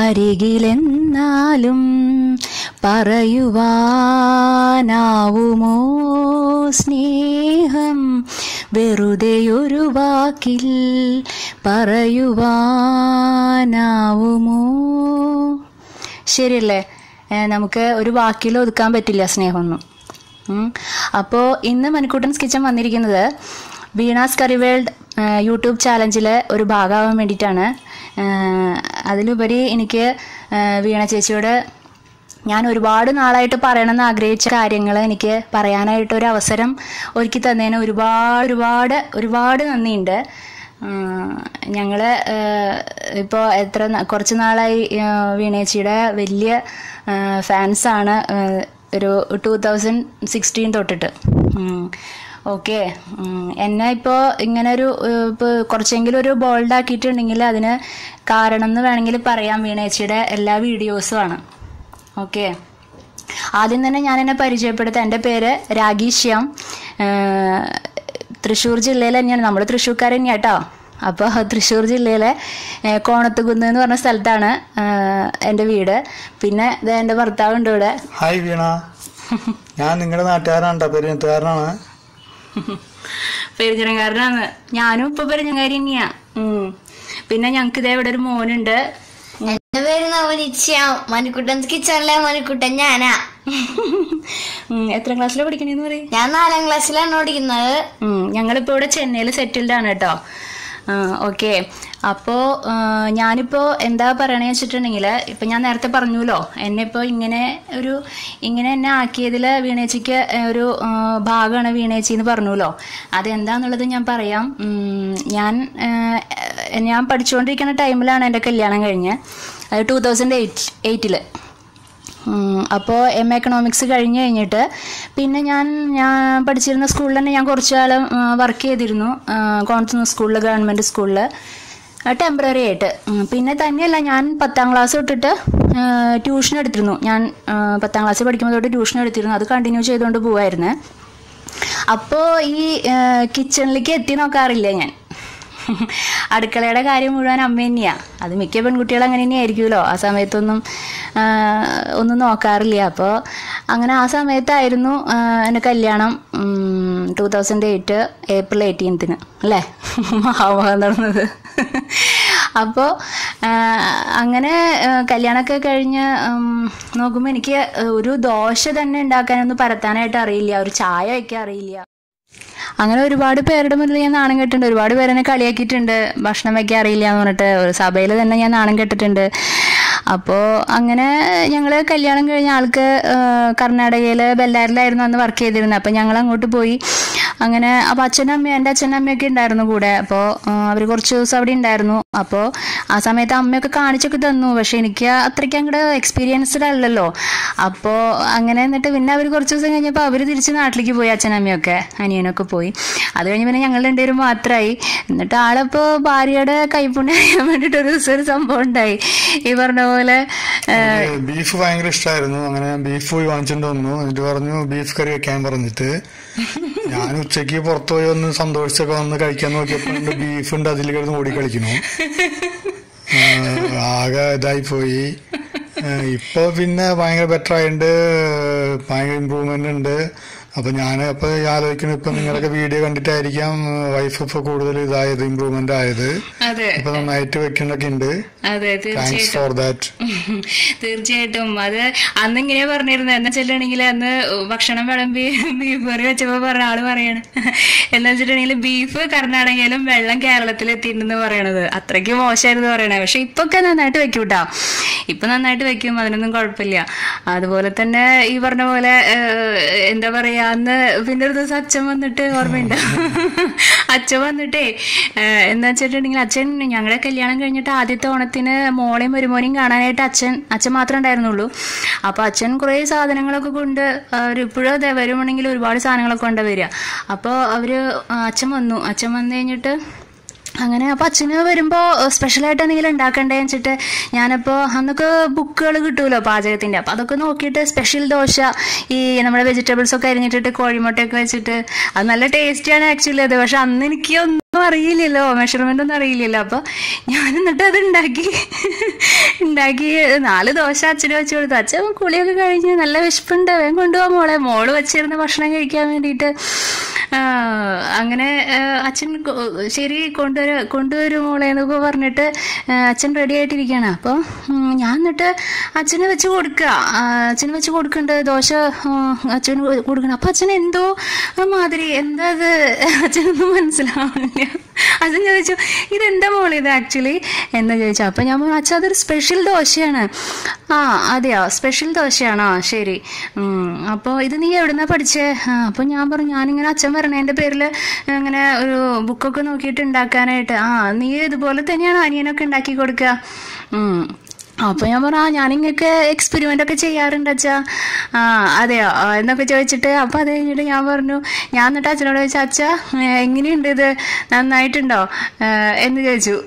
അരികിലെന്നാലും പറയുവാനാവുമോ സ്നേഹം വെറുതെയൊരു വാക്കിൽ പറയുവാനാവുമോ? ശരിയല്ലേ? നമുക്ക് ഒരു വാക്കിൽ ഒതുക്കാൻ പറ്റില്ല സ്നേഹമൊന്നും. അപ്പോൾ ഇന്ന് മണിക്കൂട്ടൻസ് കിച്ചൻ വന്നിരിക്കുന്നത് വീണാസ് കറി വേൾഡ് യൂട്യൂബ് ചാലഞ്ചിലെ ഒരു ഭാഗമാവാൻ വേണ്ടിയിട്ടാണ്. അതിലുപരി എനിക്ക് വീണ ചേച്ചിയോട് ഞാൻ ഒരുപാട് നാളായിട്ട് പറയണമെന്ന് ആഗ്രഹിച്ച കാര്യങ്ങൾ എനിക്ക് പറയാനായിട്ടൊരു അവസരം ഒരുക്കി തന്നതിന് ഒരുപാട് നന്ദിയുണ്ട്. ഞങ്ങൾ ഇപ്പോൾ കുറച്ച് നാളായി വീണേച്ചിയുടെ വലിയ ഫാൻസാണ്, ഒരു 2016 തൊട്ടിട്ട്. ഓക്കെ, എന്നെ ഇപ്പോൾ ഇങ്ങനെ ഇപ്പോൾ കുറച്ചെങ്കിലും ഒരു ബോൾഡ് ആക്കിയിട്ടുണ്ടെങ്കിൽ അതിന് കാരണം എന്ന് വേണമെങ്കിൽ പറയാം വീണേച്ചിയുടെ എല്ലാ വീഡിയോസുമാണ്. ഓക്കെ, ആദ്യം തന്നെ ഞാൻ എന്നെ പരിചയപ്പെടുത്താം. എൻ്റെ പേര് രാഗി ശ്യാം. തൃശ്ശൂർ ജില്ലയിൽ തന്നെയാണ്, നമ്മൾ തൃശ്ശൂർക്കാർ തന്നെയാണ് കേട്ടോ. അപ്പോൾ തൃശ്ശൂർ ജില്ലയിലെ കോണത്തുകുന്ന് എന്ന് പറഞ്ഞ സ്ഥലത്താണ് എൻ്റെ വീട്. പിന്നെ എൻ്റെ ഭർത്താവുണ്ട് ഇവിടെ. ഹായ് വീണ, ഞാൻ നിങ്ങളുടെ നാട്ടുകാരാണ്, പെരിഞ്ഞത്തുകാരനാണ്. പെരിഞ്ഞരങ്കാരനാണ് ഞാനും. ഇപ്പൊ പെരിഞ്ഞങ്കാരി തന്നെയാ. പിന്നെ ഞങ്ങക്ക് ഇതേ ഇവിടെ ഒരു മോനുണ്ട്. എന്റെ പേര് നവനിച്ച. മണിക്കുട്ടൻസ് കിച്ചണിലെ മണിക്കുട്ടൻ ഞാനാ. എത്ര ക്ലാസ്സിലാണ് പഠിക്കണേന്ന് പറയും? ഞാൻ 4ാം ക്ലാസ്സിലാണ് പഠിക്കുന്നത്. ഞങ്ങളിപ്പോ ഇവിടെ ചെന്നൈയിൽ സെറ്റിൽഡ് ആണ് കേട്ടോ. ഓക്കെ, അപ്പോൾ ഞാനിപ്പോൾ എന്താ പറയണേ വെച്ചിട്ടുണ്ടെങ്കിൽ, ഇപ്പം ഞാൻ നേരത്തെ പറഞ്ഞല്ലോ എന്നെ ഇപ്പോൾ ഇങ്ങനെ എന്നെ ആക്കിയതിൽ വീണേച്ചിക്ക് ഒരു ഭാഗമാണ് വീണേച്ചി എന്ന് പറഞ്ഞല്ലോ. അതെന്താന്നുള്ളത് ഞാൻ പറയാം. ഞാൻ പഠിച്ചുകൊണ്ടിരിക്കുന്ന ടൈമിലാണ് എൻ്റെ കല്യാണം കഴിഞ്ഞ്, 2008. അപ്പോൾ MA എക്കണോമിക്സ് കഴിഞ്ഞിട്ട് പിന്നെ ഞാൻ പഠിച്ചിരുന്ന സ്കൂളിൽ തന്നെ ഞാൻ കുറച്ചു കാലം വർക്ക് ചെയ്തിരുന്നു. കോൺസുന്ന സ്കൂളിൽ, ഗവൺമെൻറ് സ്കൂളിൽ ടെമ്പററി ആയിട്ട്. പിന്നെ തന്നെയല്ല, ഞാൻ 10ാം ക്ലാസ് തൊട്ടിട്ട് ട്യൂഷൻ എടുത്തിരുന്നു. ഞാൻ 10ാം ക്ലാസ്സിൽ പഠിക്കുമ്പോൾ തൊട്ട് ട്യൂഷൻ എടുത്തിരുന്നു. അത് കണ്ടിന്യൂ ചെയ്തുകൊണ്ട് പോവായിരുന്നു. അപ്പോൾ ഈ കിച്ചണിലേക്ക് എത്തി നോക്കാറില്ല ഞാൻ. അടുക്കളയുടെ കാര്യം മുഴുവൻ അമ്മ തന്നെയാണ്. അത് മിക്ക പെൺകുട്ടികൾ അങ്ങനെ തന്നെയായിരിക്കുമല്ലോ. ആ സമയത്തൊന്നും ഒന്നും നോക്കാറില്ല. അപ്പോൾ അങ്ങനെ ആ സമയത്തായിരുന്നു എൻ്റെ കല്യാണം. 2008 ഏപ്രിൽ 18 അല്ലേ മഹാഭാരതം നടന്നത്. അപ്പോൾ അങ്ങനെ കല്യാണമൊക്കെ കഴിഞ്ഞ് നോക്കുമ്പോൾ എനിക്ക് ഒരു ദോശ തന്നെ ഉണ്ടാക്കാനൊന്നും പരത്താനായിട്ട് അറിയില്ല, ഒരു ചായ വയ്ക്കാൻ അറിയില്ല. അങ്ങനെ ഒരുപാട് പേരുടെ മുന്നിൽ ഞാൻ നാണം കെട്ടിട്ടുണ്ട്. ഒരുപാട് പേരെന്നെ കളിയാക്കിയിട്ടുണ്ട്, ഭക്ഷണം വയ്ക്കാൻ അറിയില്ല എന്ന് പറഞ്ഞിട്ട്. ഒരു സഭയിൽ തന്നെ ഞാൻ നാണം കെട്ടിട്ടുണ്ട്. അപ്പോൾ അങ്ങനെ ഞങ്ങൾ കല്യാണം കഴിഞ്ഞ ആൾക്ക് കർണാടകയിൽ ബെല്ലാരിലായിരുന്നു അന്ന് വർക്ക് ചെയ്തിരുന്നത്. അപ്പോൾ ഞങ്ങൾ അങ്ങോട്ട് പോയി. അങ്ങനെ അപ്പോൾ എൻ്റെ അച്ഛനും അമ്മയൊക്കെ ഉണ്ടായിരുന്നു കൂടെ. അപ്പോൾ അവർ കുറച്ച് ദിവസം അവിടെ ഉണ്ടായിരുന്നു. അപ്പോൾ ആ സമയത്ത് അമ്മയൊക്കെ കാണിച്ചൊക്കെ തന്നു. പക്ഷെ എനിക്ക് അത്രയ്ക്ക് അങ്ങോട്ട് എക്സ്പീരിയൻസ്ഡ് അല്ലല്ലോ. അപ്പോൾ അങ്ങനെ എന്നിട്ട് പിന്നെ അവർ കുറച്ച് ദിവസം കഴിഞ്ഞപ്പോൾ അവർ തിരിച്ച് നാട്ടിലേക്ക് പോയി. അച്ഛനമ്മയൊക്കെ അനിയനൊക്കെ പോയി. അത് കഴിഞ്ഞ് പിന്നെ ഞങ്ങൾ രണ്ടുപേരും മാത്രമായി. എന്നിട്ട് ആളിപ്പോൾ ഭാര്യയുടെ കൈപ്പുണ്യം അറിയാൻ വേണ്ടിയിട്ട് ഒരു ദിവസം ഒരു സംഭവം ഉണ്ടായി. ഈ പറഞ്ഞ പോലെ ബീഫ് ഭയങ്കര ഇഷ്ടമായിരുന്നു. അങ്ങനെ ബീഫ് പോയി വാങ്ങിച്ചിട്ട് വന്നു. എന്നിട്ട് പറഞ്ഞു ബീഫ് കറി വെക്കാൻ പറഞ്ഞിട്ട് ഞാൻ ഉച്ചക്ക് പുറത്തു പോയി ഒന്ന് സന്തോഷിച്ചൊക്കെ വന്ന് കഴിക്കാൻ നോക്കിയപ്പോൾ ബീഫ് ഉണ്ട്, അതിൽ കിടന്ന് ഓടി കളിക്കുന്നു. ആകെ ഇതായി പോയി. ഇപ്പൊ പിന്നെ ഭയങ്കര ബെറ്റർ ആയിട്ടുണ്ട്, ഭയങ്കര ഇമ്പ്രൂവ്മെന്റ് ഉണ്ട്. അപ്പൊ ഞാൻ ആലോചിക്കുന്നു, ഇപ്പൊ നിങ്ങളൊക്കെ വീഡിയോ കണ്ടിട്ടായിരിക്കാം വൈഫ് ഇപ്പൊ കൂടുതൽ ഇതായത്, ഇമ്പ്രൂവ്മെന്റ് ആയത്. ഇപ്പൊ നന്നായിട്ട് വെക്കുന്നൊക്കെ ഉണ്ട്. Thanks for that. തീർച്ചയായിട്ടും. അത് അന്ന് ഇങ്ങനെ പറഞ്ഞിരുന്നു. എന്താ വെച്ചിട്ടുണ്ടെങ്കിൽ അന്ന് ഭക്ഷണം വിളമ്പി ബീഫ് കറി വെച്ചപ്പോ പറഞ്ഞ ആള് പറയാണ്, എന്താ വെച്ചിട്ടുണ്ടെങ്കിൽ ബീഫ് കർണാടകയിലും വെള്ളം കേരളത്തിൽ എത്തിയിട്ടുണ്ടെന്ന് പറയണത്. അത്രയ്ക്ക് മോശമായിരുന്നു പറയണത്. പക്ഷെ ഇപ്പൊക്കെ നന്നായിട്ട് വെക്കും കേട്ടോ. ഇപ്പൊ നന്നായിട്ട് വെക്കും, അതിനൊന്നും കുഴപ്പമില്ല. അതുപോലെ തന്നെ ഈ പറഞ്ഞ പോലെ എന്താ പറയാ, അന്ന് പിന്നെ ഒരു ദിവസം അച്ഛൻ വന്നിട്ട്, ഓർമ്മയുണ്ട്, അച്ഛൻ വന്നിട്ടേ എന്താ വെച്ചിട്ടുണ്ടെങ്കിൽ അച്ഛൻ ഞങ്ങളുടെ കല്യാണം കഴിഞ്ഞിട്ട് ആദ്യത്തെ ഓണത്തിന് മോളെയും ഒരുമോനെയും കാണാനായിട്ട് അച്ഛൻ മാത്രമേ ഉണ്ടായിരുന്നുള്ളൂ. അപ്പോൾ അച്ഛൻ കുറേ സാധനങ്ങളൊക്കെ കൊണ്ട് ഇപ്പോഴും അതെ വരുവാണെങ്കിൽ ഒരുപാട് സാധനങ്ങളൊക്കെ കൊണ്ടുവരിക. അപ്പോൾ അച്ഛൻ വന്നു കഴിഞ്ഞിട്ട് അങ്ങനെ അപ്പോൾ അച്ഛന് വരുമ്പോൾ സ്പെഷ്യലായിട്ട് എന്തെങ്കിലും ഉണ്ടാക്കണ്ടേന്ന് വെച്ചിട്ട് ഞാനപ്പോൾ അന്നൊക്കെ ബുക്കുകൾ കിട്ടുമല്ലോ പാചകത്തിൻ്റെ. അപ്പോൾ അതൊക്കെ നോക്കിയിട്ട് സ്പെഷ്യൽ ദോശ, ഈ നമ്മുടെ വെജിറ്റബിൾസൊക്കെ അരിഞ്ഞിട്ടിട്ട് കോഴിമുട്ടയൊക്കെ വെച്ചിട്ട്, അത് നല്ല ടേസ്റ്റിയാണ് ആക്ച്വലി അത്. പക്ഷെ അന്ന് എനിക്ക് അറിയില്ലല്ലോ, മെഷർമെന്റ് ഒന്നും അറിയില്ലല്ലോ. അപ്പൊ ഞാൻ എന്നിട്ട് അത് ഉണ്ടാക്കി 4 ദോശ അച്ഛന് വെച്ച് കൊടുത്തു. അച്ഛൻ കുളിയൊക്കെ കഴിഞ്ഞ് നല്ല വിശപ്പുണ്ട്, വേഗം കൊണ്ടുപോകാൻ മോള് വെച്ചിരുന്ന ഭക്ഷണം കഴിക്കാൻ വേണ്ടിയിട്ട്. അങ്ങനെ അച്ഛൻ ശരി കൊണ്ടുവരും മോളെ എന്നൊക്കെ പറഞ്ഞിട്ട് അച്ഛൻ റെഡി ആയിട്ടിരിക്കുകയാണ്. അപ്പോൾ ഞാൻ എന്നിട്ട് അച്ഛന് വെച്ച് കൊടുക്കുന്നുണ്ട് ദോശ അച്ഛന് കൊടുക്കണം. അപ്പം അച്ഛൻ എന്തോ മാതിരി, എന്താ അത് അച്ഛനൊന്നും മനസ്സിലാവുന്നില്ല. അച്ഛൻ ചോദിച്ചു ഇതെന്താ മോളെ ഇത് ആക്ച്വലി എന്താ ചോദിച്ചു. അപ്പം ഞാൻ പറഞ്ഞു അച്ഛൻ അതൊരു സ്പെഷ്യൽ ദോശയാണ്. അതെയോ, സ്പെഷ്യൽ ദോശയാണോ, ശരി. അപ്പോൾ ഇത് നീ എവിടുന്നാ പഠിച്ചേ? അപ്പോൾ ഞാൻ പറഞ്ഞു ഞാനിങ്ങനെ അച്ഛൻ പറഞ്ഞതിൻ്റെ പേരിൽ ഇങ്ങനെ ഒരു ബുക്കൊക്കെ നോക്കിയിട്ട് ഉണ്ടാക്കാനായിട്ട്. നീ ഇതുപോലെ തന്നെയാണോ അനിയനൊക്കെ ഉണ്ടാക്കി കൊടുക്കുക? അപ്പോൾ ഞാൻ പറഞ്ഞു ഞാനിങ്ങൊക്കെ എക്സ്പെരിമെൻ്റ് ഒക്കെ ചെയ്യാറുണ്ട് അച്ഛാ. അതെയോ എന്നൊക്കെ ചോദിച്ചിട്ട്. അപ്പോൾ അത് കഴിഞ്ഞിട്ട് ഞാൻ പറഞ്ഞു, ഞാൻ എന്നിട്ട് അച്ഛനോട് ചോദിച്ചു അച്ഛാ എങ്ങനെയുണ്ട് ഇത്, നന്നായിട്ടുണ്ടോ എന്ന് ചോദിച്ചു.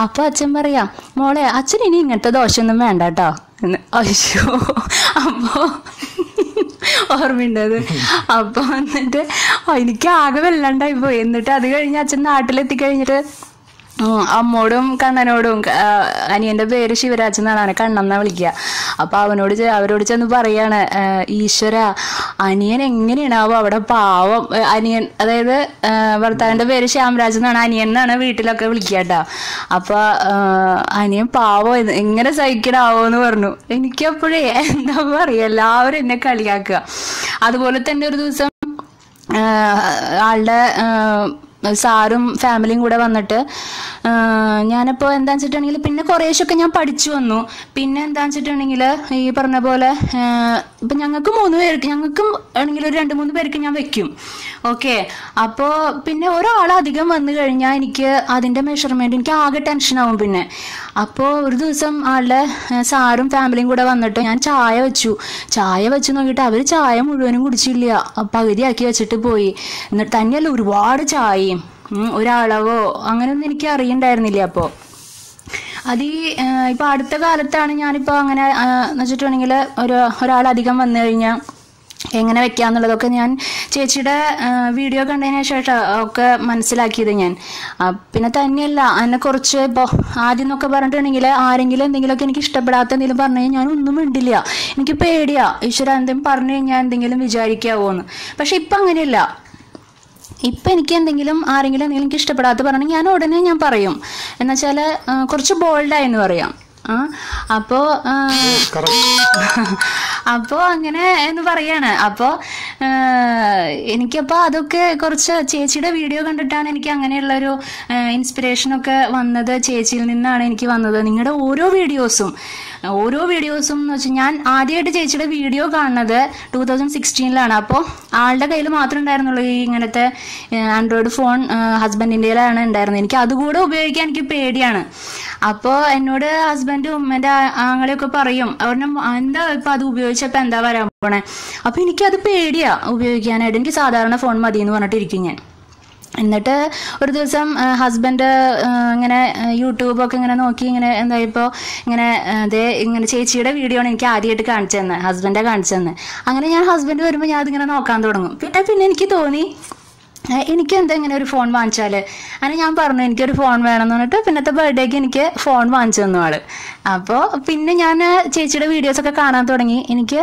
അപ്പോൾ അച്ഛൻ പറയാം മോളെ അച്ഛൻ ഇനി ഇങ്ങനത്തെ ദോശയൊന്നും വേണ്ട കേട്ടോ എന്ന്. അയ്യോ, അപ്പോൾ ഓർമ്മയുണ്ടത്. അപ്പോൾ എന്നിട്ട് എനിക്ക് ആകെ വെള്ളണ്ടായി പോയി. എന്നിട്ട് അത് കഴിഞ്ഞ് അച്ഛൻ നാട്ടിലെത്തിക്കഴിഞ്ഞിട്ട് അമ്മോടും കണ്ണനോടും, അനിയൻ്റെ പേര് ശിവരാജ് എന്നാണ്, അവനെ കണ്ണെന്നാ വിളിക്കുക. അപ്പോൾ അവരോട് ചെന്ന് പറയാണ്, ഈശ്വര അനിയൻ എങ്ങനെയാണാവോ അവിടെ പാവം അനിയൻ, അതായത് ഭർത്താവിൻ്റെ പേര് ശ്യാംരാജ് എന്നാണ്, അനിയൻ എന്നാണ് വീട്ടിലൊക്കെ വിളിക്കുക കേട്ടോ. അപ്പോൾ അനിയൻ പാവം എങ്ങനെ സഹിക്കണാവോ എന്ന് പറഞ്ഞു. എനിക്കപ്പോഴേ എന്താ പറയുക, എല്ലാവരും എന്നെ കളിയാക്കുക. അതുപോലെ തന്നെ ഒരു ദിവസം ആളുടെ സാറും ഫാമിലിയും കൂടെ വന്നിട്ട് ഞാനിപ്പോൾ എന്താണെന്ന് വെച്ചിട്ടുണ്ടെങ്കിൽ പിന്നെ കുറേശ്ശൊക്കെ ഞാൻ പഠിച്ചു വന്നു. പിന്നെ എന്താണെന്ന് വെച്ചിട്ടുണ്ടെങ്കിൽ ഈ പറഞ്ഞ പോലെ ഇപ്പം ഞങ്ങൾക്കും ആണെങ്കിൽ ഒരു 2-3 പേർക്ക് ഞാൻ വെക്കും. ഓക്കെ, അപ്പോൾ പിന്നെ ഒരാളധികം വന്നു കഴിഞ്ഞാൽ എനിക്ക് അതിൻ്റെ മെഷർമെൻറ്റ് എനിക്ക് ആകെ ടെൻഷനാവും. പിന്നെ അപ്പോൾ ഒരു ദിവസം ആളുടെ സാറും ഫാമിലിയും കൂടെ വന്നിട്ട് ഞാൻ ചായ വെച്ച് നോക്കിയിട്ട് അവർ ചായ മുഴുവനും കുടിച്ചില്ല, പകുതിയാക്കി വെച്ചിട്ട് പോയി. എന്നിട്ട് തന്നെയല്ല ഒരുപാട് ചായയും ഒരളവോ അങ്ങനെയൊന്നും എനിക്ക് അറിയണ്ടായിരുന്നില്ല. അപ്പോൾ അത് ഇപ്പം അടുത്ത കാലത്താണ് ഞാനിപ്പോൾ അങ്ങനെ എന്ന് വെച്ചിട്ടുണ്ടെങ്കിൽ ഒരാളധികം വന്നു കഴിഞ്ഞാൽ എങ്ങനെ വെക്കാന്നുള്ളതൊക്കെ ഞാൻ ചേച്ചിയുടെ വീഡിയോ കണ്ടതിന് ശേഷം ഒക്കെ മനസ്സിലാക്കിയത് ഞാൻ. പിന്നെ തന്നെയല്ല എന്നെ കുറച്ച് ഇപ്പോൾ ആദ്യം എന്നൊക്കെ പറഞ്ഞിട്ടുണ്ടെങ്കിൽ ആരെങ്കിലും എന്തെങ്കിലുമൊക്കെ എനിക്ക് ഇഷ്ടപ്പെടാത്ത എന്തെങ്കിലും പറഞ്ഞു കഴിഞ്ഞാൽ ഞാൻ ഒന്നും മിണ്ടില്ല, എനിക്ക് പേടിയാ, ഈശ്വര എന്തെങ്കിലും പറഞ്ഞു കഴിഞ്ഞാൽ എന്തെങ്കിലും വിചാരിക്കാവോന്ന്. പക്ഷെ ഇപ്പം അങ്ങനെയല്ല. ഇപ്പം എനിക്ക് ആരെങ്കിലും എന്തെങ്കിലും എനിക്ക് ഇഷ്ടപ്പെടാത്ത പറഞ്ഞാൽ ഞാൻ ഉടനെ ഞാൻ പറയും. എന്നുവെച്ചാൽ കുറച്ച് ബോൾഡായെന്ന് പറയാം. അപ്പോൾ അങ്ങനെ എന്ന് പറയാണ്. അപ്പോൾ എനിക്കപ്പോൾ അതൊക്കെ കുറച്ച് ചേച്ചിയുടെ വീഡിയോ കണ്ടിട്ടാണ് എനിക്ക് അങ്ങനെയുള്ളൊരു ഇൻസ്പിറേഷനൊക്കെ വന്നത്. ചേച്ചിയിൽ നിന്നാണ് എനിക്ക് വന്നത്. നിങ്ങളുടെ ഓരോ വീഡിയോസും എന്ന് വെച്ചാൽ ഞാൻ ആദ്യമായിട്ട് ചേച്ചിയുടെ വീഡിയോ കാണുന്നത് 2016 അപ്പോൾ ആളുടെ കയ്യിൽ മാത്രമേ ഉണ്ടായിരുന്നുള്ളൂ ഈ ഇങ്ങനത്തെ ആൻഡ്രോയിഡ് ഫോൺ. ഹസ്ബൻഡിൻ്റെയിലാണ് ഉണ്ടായിരുന്നത്. എനിക്ക് അതുകൂടെ ഉപയോഗിക്കാൻ എനിക്ക് പേടിയാണ്. അപ്പോൾ എന്നോട് ഹസ്ബൻഡും ഉമ്മൻ്റെ ആങ്ങളെയൊക്കെ പറയും, അവരുടെ എന്താ ഇപ്പം അത് ഉപയോഗിച്ചപ്പോൾ എന്താ വരാൻ പോണേ. അപ്പോൾ എനിക്കത് പേടിയാ ഉപയോഗിക്കാനായിട്ട്. എനിക്ക് സാധാരണ ഫോൺ മതി എന്ന് പറഞ്ഞിട്ടിരിക്കും ഞാൻ. എന്നിട്ട് ഒരു ദിവസം ഹസ്ബൻഡ് ഇങ്ങനെ യൂട്യൂബൊക്കെ ഇങ്ങനെ നോക്കി ഇങ്ങനെ എന്തായിപ്പോൾ ഇങ്ങനെ ചേച്ചിയുടെ വീഡിയോ ആണ് എനിക്ക് ആദ്യമായിട്ട് കാണിച്ചു തന്നെ, ഹസ്ബൻഡെ കാണിച്ചു തന്നെ. അങ്ങനെ ഞാൻ ഹസ്ബൻഡ് വരുമ്പോൾ ഞാൻ അതിങ്ങനെ നോക്കാൻ തുടങ്ങും. പിന്നെ എനിക്ക് തോന്നി എനിക്ക് എന്താ ഇങ്ങനെ ഒരു ഫോൺ വാങ്ങിച്ചാൽ. അങ്ങനെ ഞാൻ പറഞ്ഞു എനിക്കൊരു ഫോൺ വേണമെന്ന് പറഞ്ഞിട്ട് പിന്നത്തെ ബർത്ത്ഡേക്ക് എനിക്ക് ഫോൺ വാങ്ങിച്ചു തന്നു ആള്. അപ്പോൾ പിന്നെ ഞാൻ ചേച്ചിയുടെ വീഡിയോസൊക്കെ കാണാൻ തുടങ്ങി. എനിക്ക്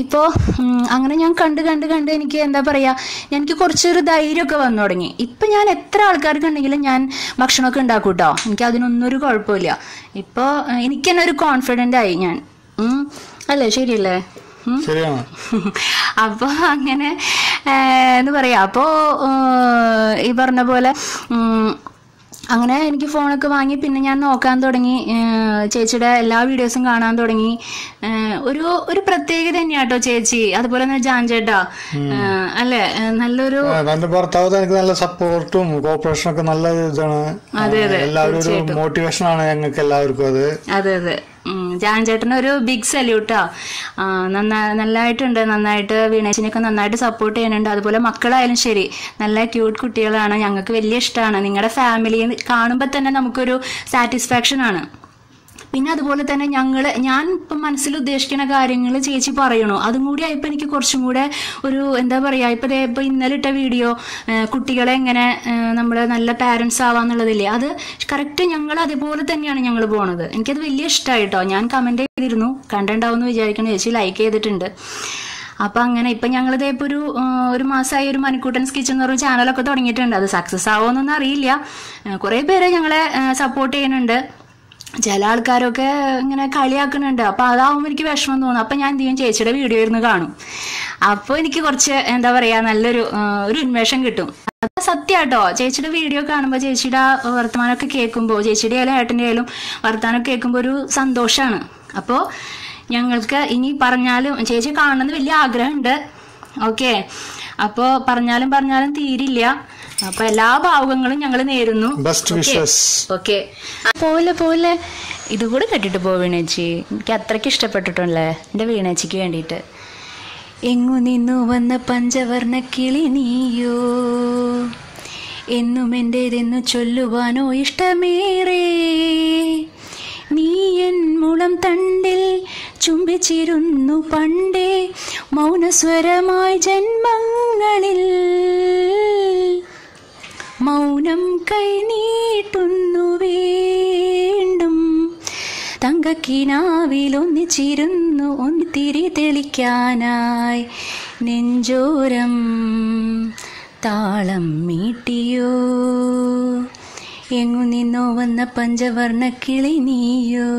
ഇപ്പോൾ അങ്ങനെ ഞാൻ കണ്ട് എനിക്ക് എന്താ പറയുക, എനിക്ക് കുറച്ചൊരു ധൈര്യമൊക്കെ വന്നു തുടങ്ങി. ഇപ്പം ഞാൻ എത്ര ആൾക്കാർക്ക് ഉണ്ടെങ്കിലും ഞാൻ ഭക്ഷണമൊക്കെ ഉണ്ടാക്കും കേട്ടോ. എനിക്ക് അതിനൊന്നും ഒരു കുഴപ്പമില്ല. ഇപ്പോൾ എനിക്ക് തന്നെ ഒരു കോൺഫിഡൻ്റ് ആയി ഞാൻ. അല്ലേ, ശരിയല്ലേ? അപ്പോൾ അങ്ങനെ എന്ന് പറയാം. അപ്പോൾ ഈ പറഞ്ഞ പോലെ അങ്ങനെ എനിക്ക് ഫോണൊക്കെ വാങ്ങി പിന്നെ ഞാൻ നോക്കാൻ തുടങ്ങി. ചേച്ചിയുടെ എല്ലാ വീഡിയോസും കാണാൻ തുടങ്ങി. ഒരു പ്രത്യേകത തന്നെയാട്ടോ ചേച്ചി. അതുപോലെ തന്നെ ജാൻചേട്ടാ അല്ലെ, നല്ലൊരു ഭർത്താവ് എനിക്ക് നല്ല സപ്പോർട്ടും കോപ്പറേഷനും ഒക്കെ നല്ല ഇതാണ്. എല്ലാവരും ഒരു മോട്ടിവേഷൻ ആണ് ഞങ്ങൾക്ക് എല്ലാവർക്കും അത്. അതെ ജാൻചേട്ടന് ഒരു ബിഗ് സല്യൂട്ടാ. നന്നായിട്ട് വീണേച്ചിനെയൊക്കെ നന്നായിട്ട് സപ്പോർട്ട് ചെയ്യുന്നുണ്ട്. അതുപോലെ മക്കളായാലും ശരി, നല്ല ക്യൂട്ട് കുട്ടികളാണ്. ഞങ്ങൾക്ക് വലിയ ഇഷ്ടമാണ്. നിങ്ങളുടെ ഫാമിലി കാണുമ്പോൾ തന്നെ നമുക്കൊരു സാറ്റിസ്ഫാക്ഷൻ ആണ്. പിന്നെ അതുപോലെ തന്നെ ഞാൻ ഇപ്പം മനസ്സിൽ ഉദ്ദേശിക്കുന്ന കാര്യങ്ങൾ ചേച്ചി പറയണു. അതും കൂടി ആയപ്പോൾ എനിക്ക് കുറച്ചും കൂടെ ഒരു എന്താ പറയുക, ഇപ്പം ഇന്നലെ ഇട്ട വീഡിയോ കുട്ടികളെ എങ്ങനെ നമ്മൾ നല്ല പാരൻസ് ആവാന്നുള്ളതില്ലേ, അത് കറക്റ്റ് ഞങ്ങൾ അതുപോലെ തന്നെയാണ് ഞങ്ങൾ പോണത്. എനിക്കത് വലിയ ഇഷ്ടമായിട്ടോ. ഞാൻ കമൻറ്റ് ചെയ്തിരുന്നു, കണ്ടിട്ടുണ്ടാവും എന്ന് വിചാരിക്കണം. ചേച്ചി ലൈക്ക് ചെയ്തിട്ടുണ്ട്. അപ്പം അങ്ങനെ ഇപ്പം ഞങ്ങളിതേ ഇപ്പോൾ ഒരു മാസമായി ഒരു മണിക്കൂട്ടൻസ് കിച്ചൺ എന്ന് പറഞ്ഞ ചാനലൊക്കെ തുടങ്ങിയിട്ടുണ്ട്. അത് സക്സസ് ആവുമെന്നൊന്നും അറിയില്ല. കുറേ പേര് ഞങ്ങളെ സപ്പോർട്ട് ചെയ്യുന്നുണ്ട്. ചില ആൾക്കാരൊക്കെ ഇങ്ങനെ കളിയാക്കുന്നുണ്ട്. അപ്പോൾ അതാവുമ്പോൾ എനിക്ക് വിഷമം തോന്നും. അപ്പം ഞാൻ എന്ത് ചെയ്യും, ചേച്ചിയുടെ വീഡിയോ ഇരുന്ന് കാണും. അപ്പോൾ എനിക്ക് കുറച്ച് എന്താ പറയുക, നല്ലൊരു ഉന്മേഷം കിട്ടും. അത് സത്യമാട്ടോ. ചേച്ചിയുടെ വീഡിയോ കാണുമ്പോൾ, ചേച്ചിയുടെ വർത്തമാനമൊക്കെ കേൾക്കുമ്പോൾ, ചേച്ചിയുടെ ആയാലും ഏട്ടൻ്റെ ആയാലും വർത്തമാനമൊക്കെ കേൾക്കുമ്പോൾ ഒരു സന്തോഷമാണ്. അപ്പോൾ ഞങ്ങൾക്ക് ഇനി പറഞ്ഞാലും ചേച്ചി കാണണമെന്ന് വലിയ ആഗ്രഹമുണ്ട്. ഓക്കെ, അപ്പോൾ പറഞ്ഞാലും തീരില്ല. അപ്പൊ എല്ലാ ഭാവുകങ്ങളും ഞങ്ങൾ നേരുന്നു. ഓക്കെ, പോലെ ഇതുകൂടെ കേട്ടിട്ട് പോ വീണേച്ചി. എനിക്ക് അത്രയ്ക്ക് ഇഷ്ടപ്പെട്ടിട്ടുള്ളേ എൻ്റെ വീണേച്ചിക്ക് വേണ്ടിയിട്ട്. എങ്ങു നിന്നു വന്ന പഞ്ചവർണ്ണ കിളി നീയോ, എന്നും എൻ്റേതെന്നു ചൊല്ലുവാനോ ഇഷ്ടമേറെ. നീ എൻ മുളം തണ്ടിൽ ചുംബിച്ചിരുന്നു പണ്ടേ, മൗനസ്വരമായി ജന്മങ്ങളിൽ. മൗനം കൈ നീട്ടുന്നു വീണ്ടും, തങ്കക്കിനാവിലൊന്നിച്ചിരുന്നു തിരി തെളിക്കാനായി. നെഞ്ചോരം താളം മീട്ടിയോ, എങ്ങു നിന്നോ വന്ന പഞ്ചവർണ്ണ കിളി നീയോ.